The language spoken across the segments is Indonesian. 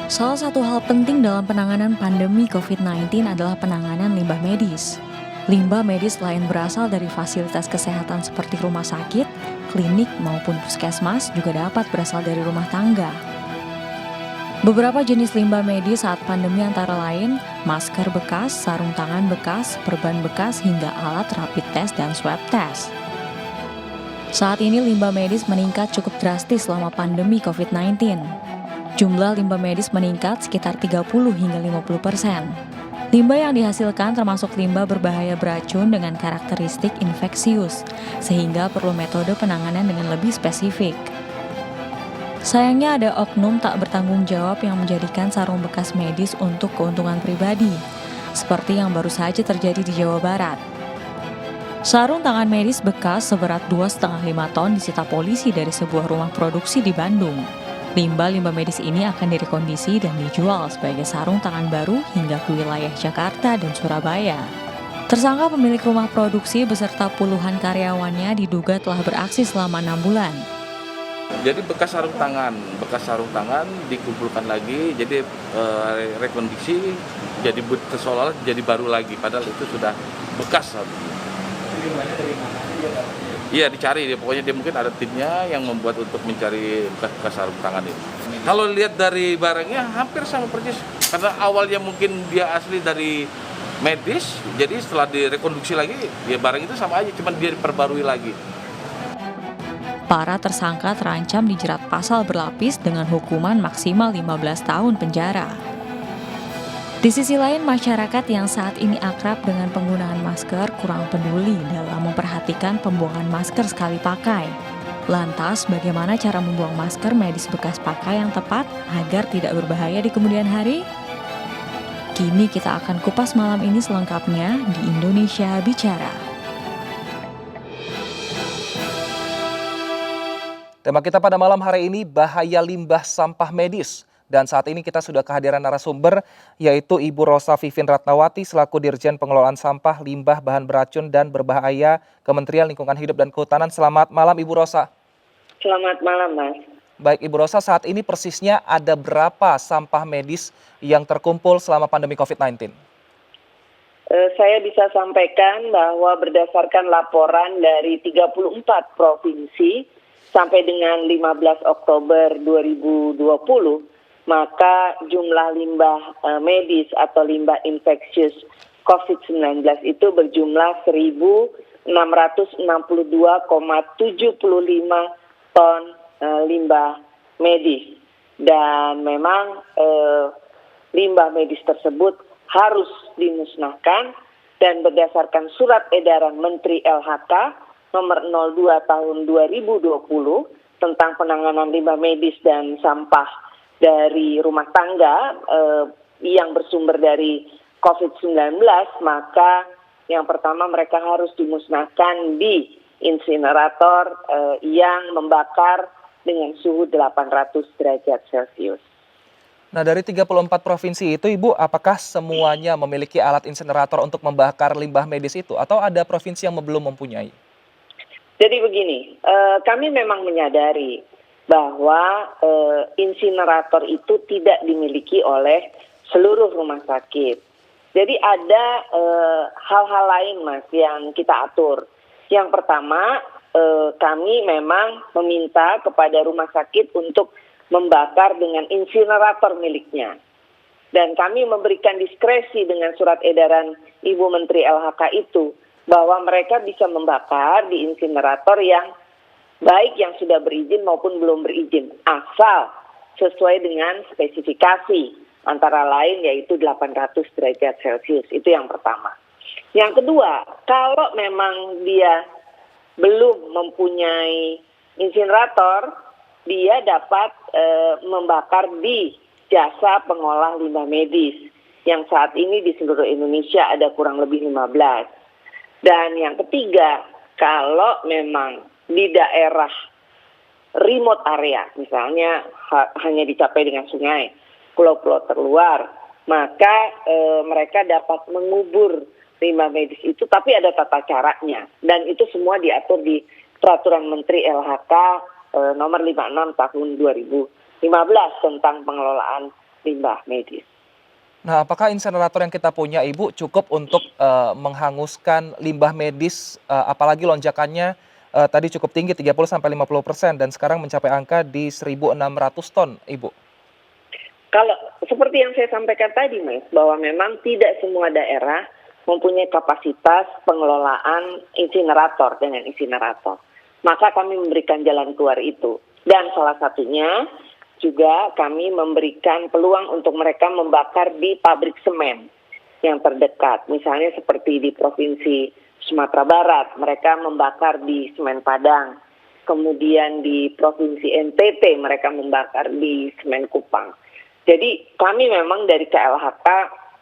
Salah satu hal penting dalam penanganan pandemi COVID-19 adalah penanganan limbah medis. Limbah medis lain berasal dari fasilitas kesehatan seperti rumah sakit, klinik, maupun puskesmas juga dapat berasal dari rumah tangga. Beberapa jenis limbah medis saat pandemi antara lain masker bekas, sarung tangan bekas, perban bekas, hingga alat rapid test dan swab test. Saat ini limbah medis meningkat cukup drastis selama pandemi COVID-19. Jumlah limbah medis meningkat sekitar 30 hingga 50%. Limbah yang dihasilkan termasuk limbah berbahaya beracun dengan karakteristik infeksius, sehingga perlu metode penanganan dengan lebih spesifik. Sayangnya ada oknum tak bertanggung jawab yang menjadikan sarung bekas medis untuk keuntungan pribadi, seperti yang baru saja terjadi di Jawa Barat. Sarung tangan medis bekas seberat 2,5 ton disita polisi dari sebuah rumah produksi di Bandung. Limbah-limbah medis ini akan direkondisi dan dijual sebagai sarung tangan baru hingga ke wilayah Jakarta dan Surabaya. Tersangka pemilik rumah produksi beserta puluhan karyawannya diduga telah beraksi selama 6 bulan. Jadi bekas sarung tangan dikumpulkan lagi, jadi rekondisi, jadi seolah jadi baru lagi, padahal itu sudah bekas. Iya dicari, pokoknya dia mungkin ada timnya yang membuat untuk mencari bekas sarung tangan ini. Kalau lihat dari barangnya hampir sama persis, karena awalnya mungkin dia asli dari medis, jadi setelah direkonstruksi lagi, ya barang itu sama aja, cuma dia diperbarui lagi. Para tersangka terancam dijerat pasal berlapis dengan hukuman maksimal 15 tahun penjara. Di sisi lain, masyarakat yang saat ini akrab dengan penggunaan masker kurang peduli dalam memperhatikan pembuangan masker sekali pakai. Lantas, bagaimana cara membuang masker medis bekas pakai yang tepat agar tidak berbahaya di kemudian hari? Kini kita akan kupas malam ini selengkapnya di Indonesia Bicara. Tema kita pada malam hari ini bahaya limbah sampah medis. Dan saat ini kita sudah kehadiran narasumber yaitu Ibu Rosa Vivin Ratnawati selaku Dirjen Pengelolaan Sampah, Limbah, Bahan Beracun dan Berbahaya Kementerian Lingkungan Hidup dan Kehutanan. Selamat malam Ibu Rosa. Selamat malam Mas. Baik Ibu Rosa, saat ini persisnya ada berapa sampah medis yang terkumpul selama pandemi COVID-19? Saya bisa sampaikan bahwa berdasarkan laporan dari 34 provinsi sampai dengan 15 Oktober 2020, maka jumlah limbah medis atau limbah infeksius COVID-19 itu berjumlah 1.662,75 ton limbah medis. Dan memang limbah medis tersebut harus dimusnahkan dan berdasarkan surat edaran Menteri LHK nomor 02 tahun 2020 tentang penanganan limbah medis dan sampah dari rumah tangga yang bersumber dari COVID-19, maka yang pertama mereka harus dimusnahkan di insinerator yang membakar dengan suhu 800 derajat Celcius. Nah, dari 34 provinsi itu Ibu, apakah semuanya memiliki alat insinerator untuk membakar limbah medis itu atau ada provinsi yang belum mempunyai? Jadi begini, kami memang menyadari bahwa insinerator itu tidak dimiliki oleh seluruh rumah sakit. Jadi ada hal-hal lain Mas yang kita atur. Yang pertama, kami memang meminta kepada rumah sakit untuk membakar dengan insinerator miliknya. Dan kami memberikan diskresi dengan surat edaran Ibu Menteri LHK itu bahwa mereka bisa membakar di insinerator yang baik yang sudah berizin maupun belum berizin, asal sesuai dengan spesifikasi, antara lain yaitu 800 derajat Celcius, itu yang pertama. Yang kedua, kalau memang dia belum mempunyai insinerator, dia dapat membakar di jasa pengolah limbah medis, yang saat ini di seluruh Indonesia ada kurang lebih 15. Dan yang ketiga, kalau memang di daerah remote area, misalnya hanya dicapai dengan sungai, pulau-pulau terluar, maka mereka dapat mengubur limbah medis itu, tapi ada tata caranya. Dan itu semua diatur di Peraturan Menteri LHK nomor 56 tahun 2015 tentang pengelolaan limbah medis. Nah, apakah insenerator yang kita punya, Ibu, cukup untuk menghanguskan limbah medis, apalagi lonjakannya tadi cukup tinggi 30-50% dan sekarang mencapai angka di 1.600 ton, Ibu? Kalau seperti yang saya sampaikan tadi, Mas, bahwa memang tidak semua daerah mempunyai kapasitas pengelolaan insinerator dengan insinerator. Maka kami memberikan jalan keluar itu. Dan salah satunya juga kami memberikan peluang untuk mereka membakar di pabrik semen yang terdekat. Misalnya seperti di Provinsi Sumatera Barat, mereka membakar di Semen Padang. Kemudian di Provinsi NTT, mereka membakar di Semen Kupang. Jadi kami memang dari KLHK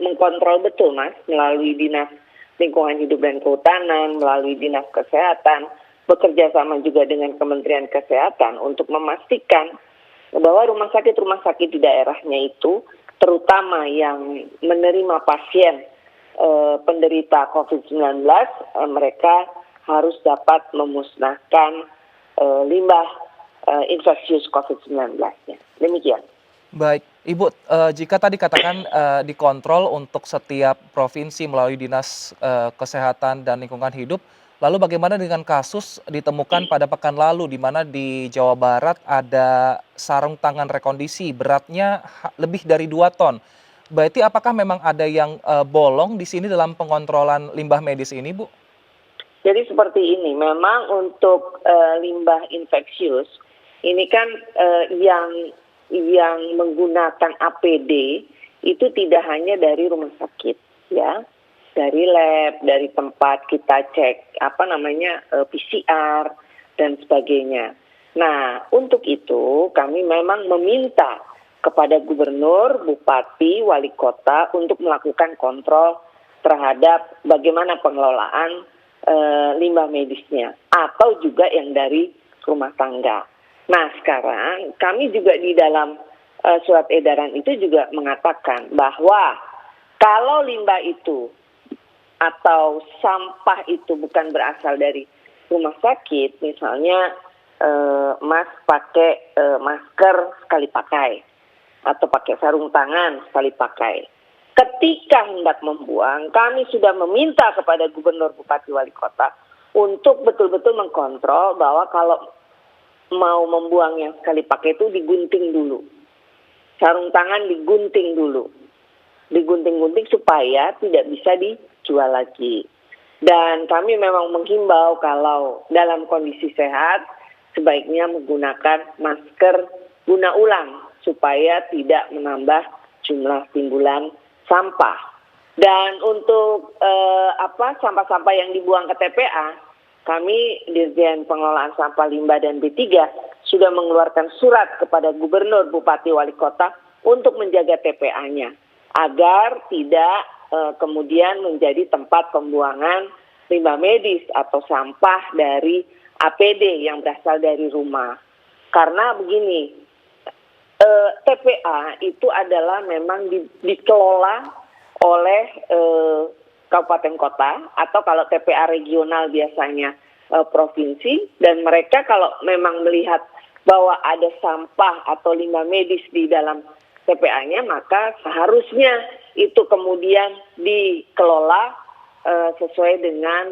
mengkontrol betul, Mas, melalui Dinas Lingkungan Hidup dan Kehutanan, melalui Dinas Kesehatan, bekerja sama juga dengan Kementerian Kesehatan untuk memastikan bahwa rumah sakit di daerahnya itu, terutama yang menerima pasien penderita COVID-19, mereka harus dapat memusnahkan limbah infeksius COVID-19-nya. Demikian. Baik, Ibu, jika tadi katakan dikontrol untuk setiap provinsi melalui Dinas Kesehatan dan Lingkungan Hidup, lalu bagaimana dengan kasus ditemukan pada pekan lalu di mana di Jawa Barat ada sarung tangan rekondisi beratnya lebih dari 2 ton. Berarti apakah memang ada yang bolong di sini dalam pengontrolan limbah medis ini, Bu? Jadi seperti ini, memang untuk limbah infeksius, ini kan yang menggunakan APD itu tidak hanya dari rumah sakit, ya, dari lab, dari tempat kita cek PCR dan sebagainya. Nah, untuk itu kami memang meminta kepada gubernur, bupati, wali kota untuk melakukan kontrol terhadap bagaimana pengelolaan limbah medisnya atau juga yang dari rumah tangga. Nah, sekarang kami juga di dalam surat edaran itu juga mengatakan bahwa kalau limbah itu atau sampah itu bukan berasal dari rumah sakit, misalnya Mas pakai masker sekali pakai atau pakai sarung tangan sekali pakai. Ketika hendak membuang, kami sudah meminta kepada gubernur, bupati, wali kota untuk betul-betul mengkontrol bahwa kalau mau membuang yang sekali pakai itu digunting dulu. Sarung tangan digunting dulu. Digunting-gunting supaya tidak bisa dijual lagi. Dan kami memang menghimbau kalau dalam kondisi sehat sebaiknya menggunakan masker guna ulang supaya tidak menambah jumlah timbulan sampah. Dan untuk sampah-sampah yang dibuang ke TPA, kami Dirjen Pengelolaan Sampah Limbah dan B3 sudah mengeluarkan surat kepada gubernur, bupati, wali kota untuk menjaga TPA-nya agar tidak kemudian menjadi tempat pembuangan limbah medis atau sampah dari APD yang berasal dari rumah. Karena begini, TPA itu adalah memang dikelola oleh kabupaten kota atau kalau TPA regional biasanya provinsi, dan mereka kalau memang melihat bahwa ada sampah atau limbah medis di dalam TPA-nya, maka seharusnya itu kemudian dikelola sesuai dengan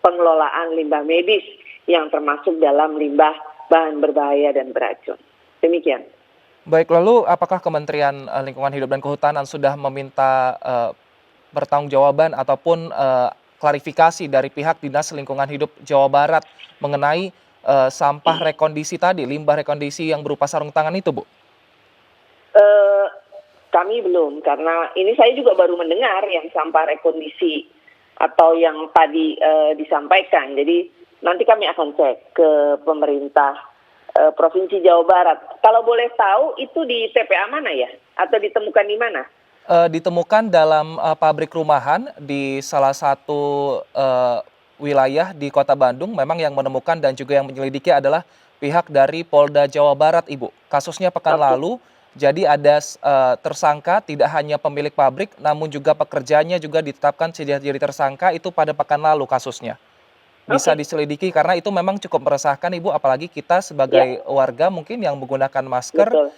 pengelolaan limbah medis yang termasuk dalam limbah bahan berbahaya dan beracun. Demikian. Baik, lalu apakah Kementerian Lingkungan Hidup dan Kehutanan sudah meminta pertanggungjawaban ataupun klarifikasi dari pihak Dinas Lingkungan Hidup Jawa Barat mengenai sampah rekondisi tadi, limbah rekondisi yang berupa sarung tangan itu, Bu? Kami belum, karena ini saya juga baru mendengar yang sampah rekondisi atau yang tadi disampaikan. Jadi nanti kami akan cek ke pemerintah Provinsi Jawa Barat. Kalau boleh tahu itu di TPA mana ya? Atau ditemukan di mana? Ditemukan dalam pabrik rumahan di salah satu wilayah di Kota Bandung. Memang yang menemukan dan juga yang menyelidiki adalah pihak dari Polda Jawa Barat, Ibu. Kasusnya pekan lalu, jadi ada tersangka tidak hanya pemilik pabrik, namun juga pekerjanya juga ditetapkan jadi tersangka itu pada pekan lalu kasusnya. bisa Oke. diselidiki karena itu memang cukup meresahkan Ibu, apalagi kita sebagai Ya, warga mungkin yang menggunakan masker betul.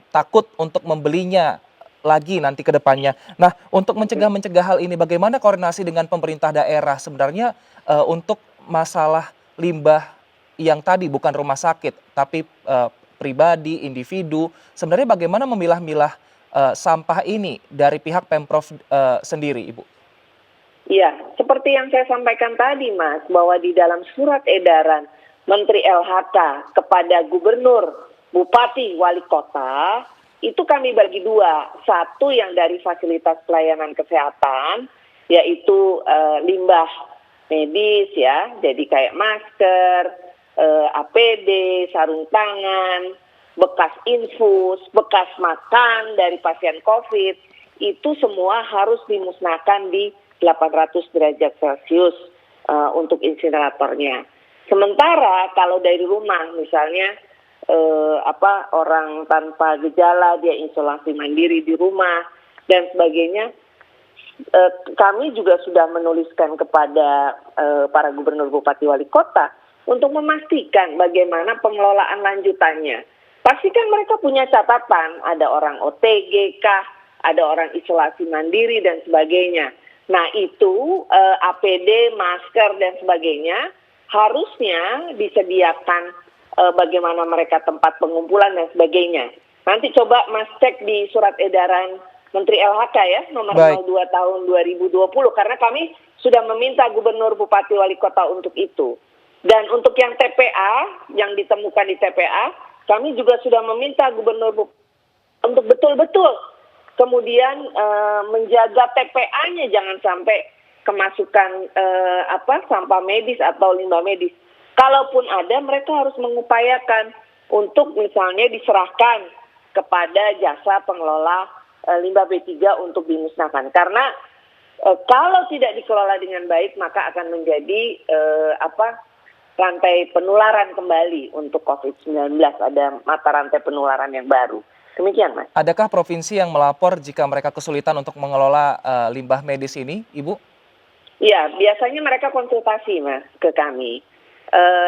takut untuk membelinya lagi nanti ke depannya. Nah, untuk mencegah hal ini bagaimana koordinasi dengan pemerintah daerah sebenarnya untuk masalah limbah yang tadi bukan rumah sakit tapi pribadi, individu, sebenarnya bagaimana memilah-milah sampah ini dari pihak Pemprov sendiri, Ibu? Iya, seperti yang saya sampaikan tadi, Mas, bahwa di dalam surat edaran Menteri LHK kepada gubernur, bupati, wali kota, itu kami bagi dua. Satu yang dari fasilitas pelayanan kesehatan, yaitu limbah medis ya, jadi kayak masker, APD, sarung tangan, bekas infus, bekas makan dari pasien COVID, itu semua harus dimusnahkan di 800 derajat Celcius untuk insineratornya. Sementara kalau dari rumah misalnya orang tanpa gejala dia isolasi mandiri di rumah dan sebagainya, kami juga sudah menuliskan kepada para gubernur, bupati, wali kota untuk memastikan bagaimana pengelolaan lanjutannya. Pastikan mereka punya catatan, ada orang OTG kah, ada orang isolasi mandiri dan sebagainya. Nah itu APD, masker dan sebagainya harusnya disediakan bagaimana mereka tempat pengumpulan dan sebagainya. Nanti coba Mas cek di surat edaran Menteri LHK ya nomor Baik. 02 tahun 2020 karena kami sudah meminta gubernur, bupati, wali kota untuk itu. Dan untuk yang TPA, yang ditemukan di TPA, kami juga sudah meminta gubernur untuk betul-betul kemudian menjaga TPA-nya jangan sampai kemasukan sampah medis atau limbah medis. Kalaupun ada, mereka harus mengupayakan untuk misalnya diserahkan kepada jasa pengelola limbah B3 untuk dimusnahkan. Karena kalau tidak dikelola dengan baik, maka akan menjadi rantai penularan kembali untuk COVID-19. Ada mata rantai penularan yang baru. Demikian, Mas. Adakah provinsi yang melapor jika mereka kesulitan untuk mengelola limbah medis ini, Ibu? Ya, biasanya mereka konsultasi, Mas, ke kami.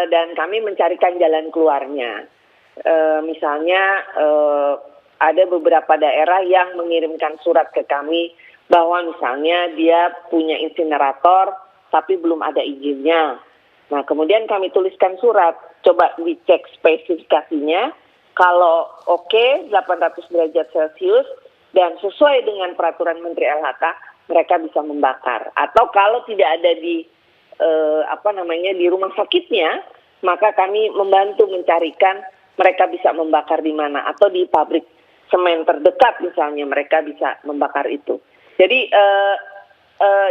Dan kami mencarikan jalan keluarnya. Misalnya ada beberapa daerah yang mengirimkan surat ke kami bahwa misalnya dia punya insinerator tapi belum ada izinnya. Nah, kemudian kami tuliskan surat, coba dicek spesifikasinya. Kalau oke, 800 derajat Celcius dan sesuai dengan peraturan Menteri LHK, mereka bisa membakar. Atau kalau tidak ada di di rumah sakitnya, maka kami membantu mencarikan mereka bisa membakar di mana atau di pabrik semen terdekat misalnya mereka bisa membakar itu. Jadi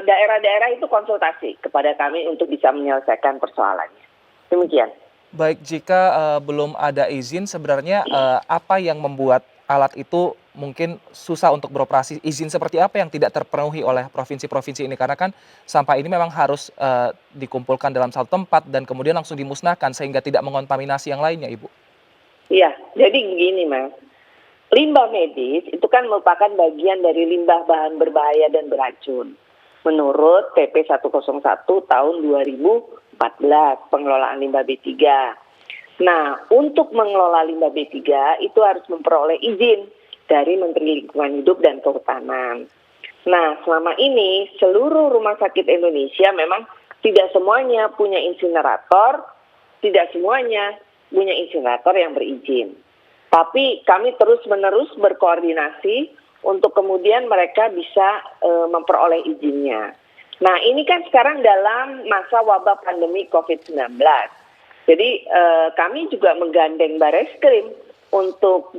daerah-daerah itu konsultasi kepada kami untuk bisa menyelesaikan persoalannya. Demikian. Baik, jika belum ada izin sebenarnya apa yang membuat alat itu mungkin susah untuk beroperasi? Izin seperti apa yang tidak terpenuhi oleh provinsi-provinsi ini? Karena kan sampah ini memang harus dikumpulkan dalam satu tempat dan kemudian langsung dimusnahkan sehingga tidak mengontaminasi yang lainnya, Ibu. Iya, jadi begini, Mas. Limbah medis itu kan merupakan bagian dari limbah bahan berbahaya dan beracun. Menurut PP 101 tahun 2014, pengelolaan limbah B3. Nah, untuk mengelola limbah B3 itu harus memperoleh izin dari Menteri Lingkungan Hidup dan Kehutanan. Nah, selama ini seluruh rumah sakit Indonesia memang tidak semuanya punya insinerator, tidak semuanya punya insinerator yang berizin. Tapi kami terus-menerus berkoordinasi untuk kemudian mereka bisa memperoleh izinnya. Nah, ini kan sekarang dalam masa wabah pandemi COVID-19. Jadi kami juga menggandeng Bareskrim untuk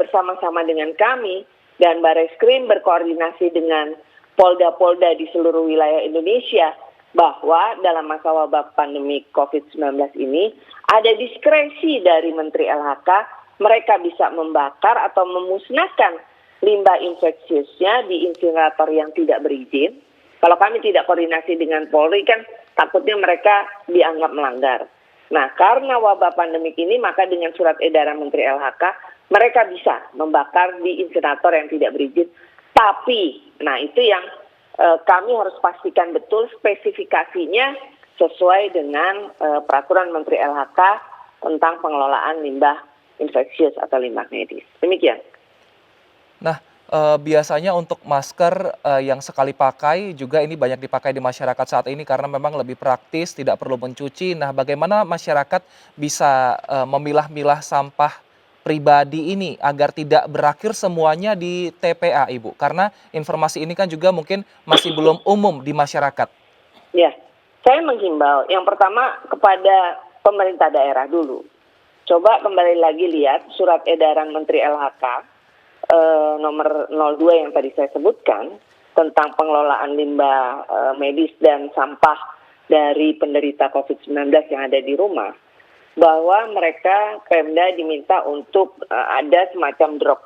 bersama-sama dengan kami dan Bareskrim berkoordinasi dengan polda-polda di seluruh wilayah Indonesia bahwa dalam masa wabah pandemi COVID-19 ini ada diskresi dari Menteri LHK, mereka bisa membakar atau memusnahkan limbah infeksiusnya di insinerator yang tidak berizin. Kalau kami tidak koordinasi dengan Polri kan takutnya mereka dianggap melanggar. Nah, karena wabah pandemik ini maka dengan surat edaran Menteri LHK mereka bisa membakar di insinerator yang tidak berizin. Tapi, nah itu yang kami harus pastikan betul spesifikasinya sesuai dengan peraturan Menteri LHK tentang pengelolaan limbah infeksius atau limbah medis. Demikian. Nah, biasanya untuk masker yang sekali pakai juga ini banyak dipakai di masyarakat saat ini karena memang lebih praktis, tidak perlu mencuci. Nah, bagaimana masyarakat bisa memilah-milah sampah pribadi ini agar tidak berakhir semuanya di TPA, Ibu? Karena informasi ini kan juga mungkin masih belum umum di masyarakat. Ya, saya menghimbau yang pertama kepada pemerintah daerah dulu. Coba kembali lagi lihat surat edaran Menteri LHK nomor 02 yang tadi saya sebutkan tentang pengelolaan limbah medis dan sampah dari penderita COVID-19 yang ada di rumah, bahwa mereka Pemda diminta untuk ada semacam drop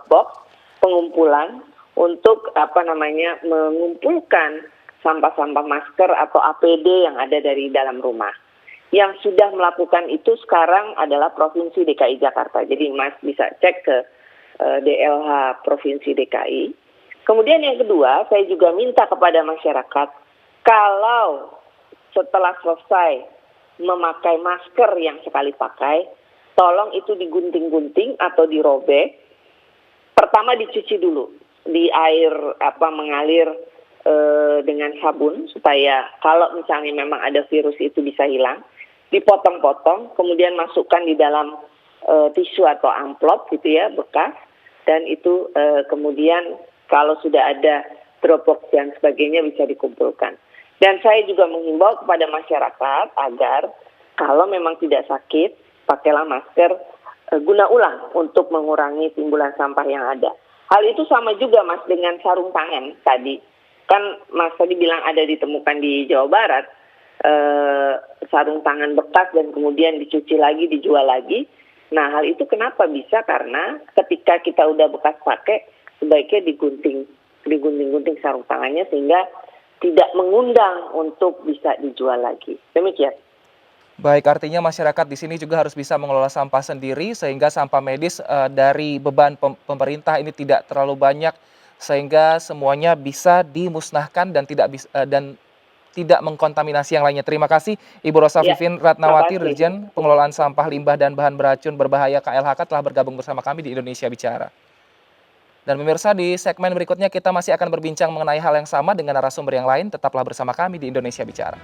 box pengumpulan untuk mengumpulkan sampah-sampah masker atau APD yang ada dari dalam rumah. Yang sudah melakukan itu sekarang adalah Provinsi DKI Jakarta. Jadi Mas bisa cek ke DLH Provinsi DKI. Kemudian yang kedua, saya juga minta kepada masyarakat, kalau setelah selesai memakai masker yang sekali pakai, tolong itu digunting-gunting atau dirobek. Pertama dicuci dulu di air mengalir dengan sabun supaya kalau misalnya memang ada virus itu bisa hilang. Dipotong-potong, kemudian masukkan di dalam tisu atau amplop gitu ya, bekas, dan itu kemudian kalau sudah ada Dropbox dan sebagainya bisa dikumpulkan. Dan saya juga menghimbau kepada masyarakat agar kalau memang tidak sakit, pakailah masker guna ulang untuk mengurangi timbulan sampah yang ada. Hal itu sama juga Mas dengan sarung tangan tadi. Kan Mas tadi bilang ada ditemukan di Jawa Barat, sarung tangan bekas dan kemudian dicuci lagi, dijual lagi. Nah, hal itu kenapa bisa? Karena ketika kita udah bekas pakai, sebaiknya digunting-gunting sarung tangannya sehingga tidak mengundang untuk bisa dijual lagi. Demikian. Baik, artinya masyarakat di sini juga harus bisa mengelola sampah sendiri sehingga sampah medis dari beban pemerintah ini tidak terlalu banyak sehingga semuanya bisa dimusnahkan dan tidak mengkontaminasi yang lainnya. Terima kasih Ibu Rosa Vivin Ratnawati, Dirjen Pengelolaan Sampah Limbah dan Bahan Beracun Berbahaya KLHK telah bergabung bersama kami di Indonesia Bicara. Dan pemirsa, di segmen berikutnya kita masih akan berbincang mengenai hal yang sama dengan narasumber yang lain. Tetaplah bersama kami di Indonesia Bicara.